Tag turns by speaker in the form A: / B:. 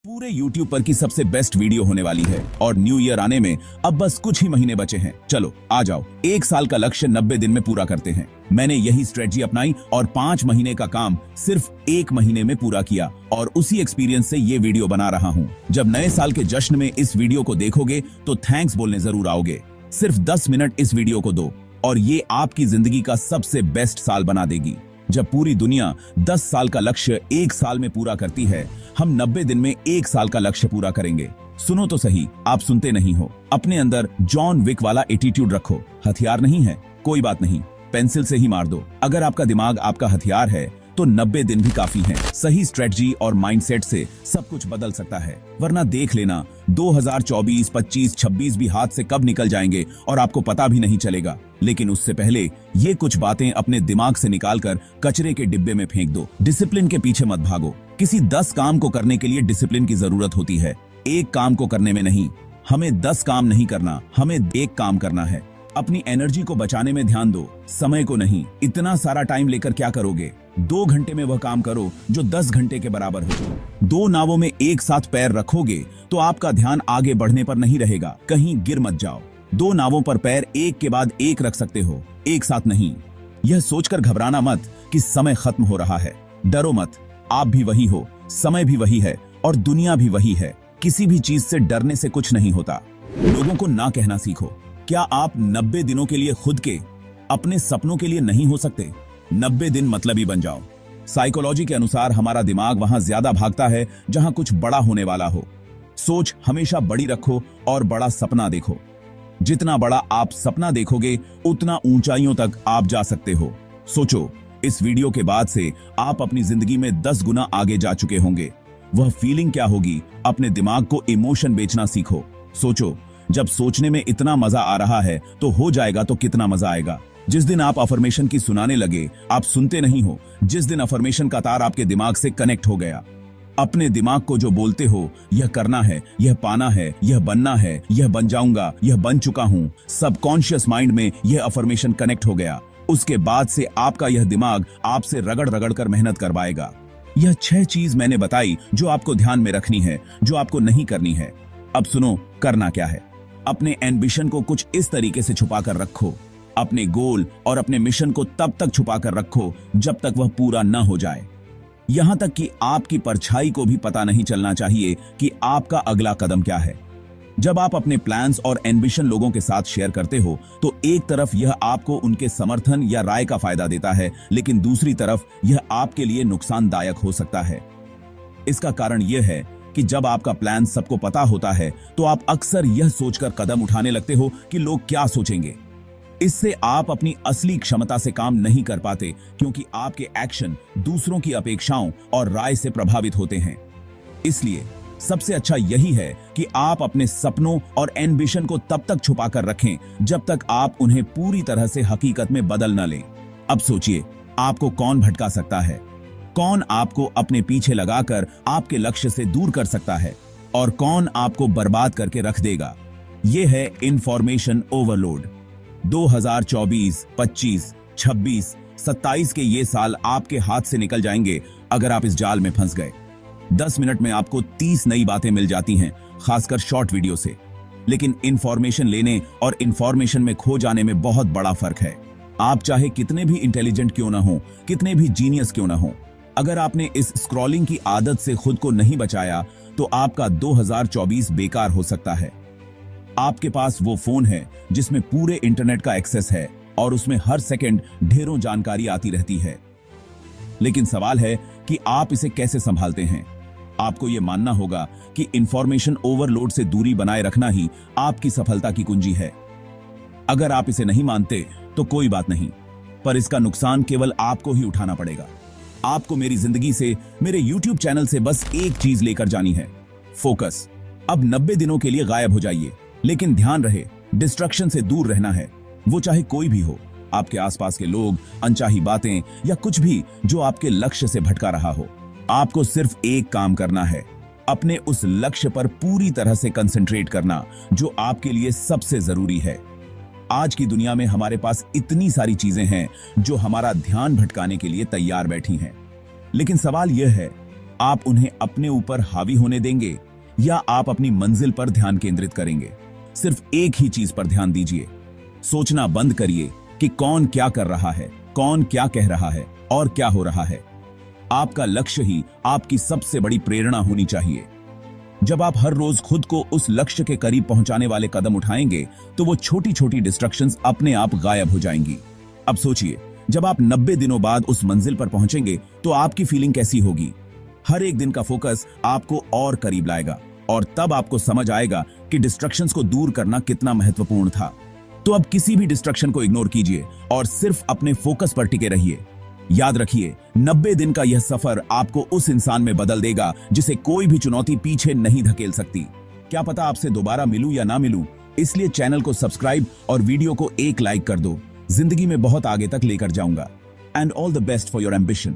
A: पूरे YouTube पर की सबसे बेस्ट वीडियो होने वाली है और न्यू ईयर आने में अब बस कुछ ही महीने बचे हैं। चलो आ जाओ, 1 साल का लक्ष्य 90 दिन में पूरा करते हैं। मैंने यही स्ट्रेटजी अपनाई और 5 महीने का काम सिर्फ 1 महीने में पूरा किया और उसी एक्सपीरियंस से ये वीडियो बना रहा हूँ। जब नए साल के जश्न में इस वीडियो को देखोगे तो थैंक्स बोलने जरूर आओगे। सिर्फ 10 मिनट इस वीडियो को दो और ये आपकी जिंदगी का सबसे बेस्ट साल बना देगी। जब पूरी दुनिया 10 साल का लक्ष्य 1 साल में पूरा करती है, हम 90 दिन में 1 साल का लक्ष्य पूरा करेंगे। सुनो तो सही, आप सुनते नहीं हो। अपने अंदर जॉन विक वाला एटीट्यूड रखो। हथियार नहीं है, कोई बात नहीं, पेंसिल से ही मार दो। अगर आपका दिमाग आपका हथियार है तो 90 दिन भी काफी हैं। सही स्ट्रेटजी और माइंडसेट से सब कुछ बदल सकता है, वरना देख लेना 2024, 25, 26 भी हाथ से कब निकल जाएंगे और आपको पता भी नहीं चलेगा। लेकिन उससे पहले ये कुछ बातें अपने दिमाग से निकालकर कचरे के डिब्बे में फेंक दो। डिसिप्लिन के पीछे मत भागो। किसी 10 काम को करने के लिए डिसिप्लिन की जरूरत होती है, एक काम को करने में नहीं। हमें 10 काम नहीं करना, हमें 1 काम करना है। अपनी एनर्जी को बचाने में ध्यान दो, समय को नहीं। इतना सारा टाइम लेकर क्या करोगे? 2 घंटे में वह काम करो जो 10 घंटे के बराबर हो। 2 नावों में एक साथ पैर रखोगे तो आपका ध्यान आगे बढ़ने पर नहीं रहेगा, कहीं गिर मत जाओ। 2 नावों पर पैर एक के बाद एक रख सकते हो, एक साथ नहीं। यह सोचकर घबराना मत कि समय खत्म हो रहा है। डरो मत, आप भी वही हो, समय भी वही है और दुनिया भी वही है। किसी भी चीज से डरने से कुछ नहीं होता। लोगों को ना कहना सीखो। क्या आप 90 दिनों के लिए खुद के, अपने सपनों के लिए नहीं हो सकते? 90 दिन मतलबी बन जाओ। साइकोलॉजी के अनुसार हमारा दिमाग वहां ज्यादा भागता है जहां कुछ बड़ा होने वाला हो। सोच हमेशा बड़ी रखो और बड़ा सपना देखो। जितना बड़ा आप सपना देखोगे उतना ऊंचाइयों तक आप जा सकते हो। सोचो, इस वीडियो के बाद से आप अपनी जिंदगी में 10 गुना आगे जा चुके होंगे। वह फीलिंग क्या होगी? अपने दिमाग को इमोशन बेचना सीखो। सोचो, जब सोचने में इतना मजा आ रहा है तो हो जाएगा तो कितना मजा आएगा। जिस दिन आप अफर्मेशन की सुनाने लगे, आप सुनते नहीं हो। जिस दिन अफर्मेशन का तार आपके दिमाग से कनेक्ट हो गया, अपने दिमाग को जो बोलते हो, यह करना है, यह पाना है, यह बनना है, यह बन जाऊंगा, यह बन चुका हूं, सबकॉन्शियस माइंड में यह अफर्मेशन कनेक्ट हो गया। उसके बाद से आपका यह दिमाग आपसे रगड़ रगड़ कर मेहनत करवाएगा। यह 6 चीज मैंने बताई जो आपको ध्यान में रखनी है, जो आपको नहीं करनी है। अब सुनो, करना क्या है। अपने एम्बिशन को कुछ इस तरीके से छुपा कर रखो। अपने गोल और अपने मिशन को तब तक छुपा कर रखो जब तक वह पूरा न हो जाए। यहां तक कि आपकी परछाई को भी पता नहीं चलना चाहिए कि आपका अगला कदम क्या है। जब आप अपने प्लान्स और एम्बिशन लोगों के साथ शेयर करते हो तो एक तरफ यह आपको उनके समर्थन या राय का फायदा देता है, लेकिन दूसरी तरफ यह आपके लिए नुकसानदायक हो सकता है। इसका कारण यह है कि जब आपका प्लान सबको पता होता है तो आप अक्सर यह सोचकर कदम उठाने लगते हो कि लोग क्या सोचेंगे। इससे आप अपनी असली क्षमता से काम नहीं कर पाते, क्योंकि आपके एक्शन दूसरों की अपेक्षाओं और राय से प्रभावित होते हैं। इसलिए सबसे अच्छा यही है कि आप अपने सपनों और एम्बिशन को तब तक छुपा कर रखें जब तक आप उन्हें पूरी तरह से हकीकत में बदल न लें। अब सोचिए, आपको कौन भटका सकता है? कौन आपको अपने पीछे लगाकर आपके लक्ष्य से दूर कर सकता है और कौन आपको बर्बाद करके रख देगा? यह है इंफॉर्मेशन ओवरलोड। 2024, 25, 26, 27 के ये साल आपके हाथ से निकल जाएंगे अगर आप इस जाल में फंस गए। 10 मिनट में आपको 30 नई बातें मिल जाती हैं, खासकर शॉर्ट वीडियो से। लेकिन इंफॉर्मेशन लेने और इंफॉर्मेशन में खो जाने में बहुत बड़ा फर्क है। आप चाहे कितने भी इंटेलिजेंट क्यों ना हो, कितने भी जीनियस क्यों ना हो, अगर आपने इस स्क्रॉलिंग की आदत से खुद को नहीं बचाया तो आपका 2024 बेकार हो सकता है। आपके पास वो फोन है जिसमें पूरे इंटरनेट का एक्सेस है और उसमें हर सेकंड ढेरों जानकारी आती रहती है। लेकिन सवाल है कि आप इसे कैसे संभालते हैं। आपको यह मानना होगा कि इंफॉर्मेशन ओवरलोड से दूरी बनाए रखना ही आपकी सफलता की कुंजी है। अगर आप इसे नहीं मानते तो कोई बात नहीं, पर इसका नुकसान केवल आपको ही उठाना पड़ेगा। आपको मेरी जिंदगी से, मेरे YouTube चैनल से बस एक चीज लेकर जानी है, फोकस। अब 90 दिनों के लिए गायब हो जाइए, लेकिन ध्यान रहे, डिस्ट्रक्शन से दूर रहना है। वो चाहे कोई भी हो, आपके आसपास के लोग, अनचाही बातें या कुछ भी जो आपके लक्ष्य से भटका रहा हो। आपको सिर्फ एक काम करना है, अपने उस लक्ष्य पर पूरी तरह से कंसंट्रेट करना जो आपके लिए सबसे जरूरी है। आज की दुनिया में हमारे पास इतनी सारी चीजें हैं जो हमारा ध्यान भटकाने के लिए तैयार बैठी हैं। लेकिन सवाल यह है आप उन्हें अपने ऊपर हावी होने देंगे या आप अपनी मंजिल पर ध्यान केंद्रित करेंगे? सिर्फ एक ही चीज पर ध्यान दीजिए। सोचना बंद करिए कि कौन क्या कर रहा है, कौन क्या कह रहा है और क्या हो रहा है। आपका लक्ष्य ही आपकी सबसे बड़ी प्रेरणा होनी चाहिए। जब आप हर रोज खुद को उस लक्ष्य के करीब पहुंचाने वाले कदम उठाएंगे तो वो छोटी छोटी डिस्ट्रैक्शंस अपने आप गायब हो जाएंगी। अब सोचिए, जब आप 90 दिनों बाद उस मंजिल पर पहुंचेंगे तो आपकी फीलिंग कैसी होगी? हर एक दिन का फोकस आपको और करीब लाएगा और तब आपको समझ आएगा कि डिस्ट्रैक्शंस को दूर करना कितना महत्वपूर्ण था। तो अब किसी भी डिस्ट्रैक्शन को इग्नोर कीजिए और सिर्फ अपने फोकस पर टिके रहिए। याद रखिए, 90 दिन का यह सफर आपको उस इंसान में बदल देगा जिसे कोई भी चुनौती पीछे नहीं धकेल सकती। क्या पता आपसे दोबारा मिलूं या ना मिलूं, इसलिए चैनल को सब्सक्राइब और वीडियो को एक लाइक कर दो। जिंदगी में बहुत आगे तक लेकर जाऊंगा। And all the best for your ambition.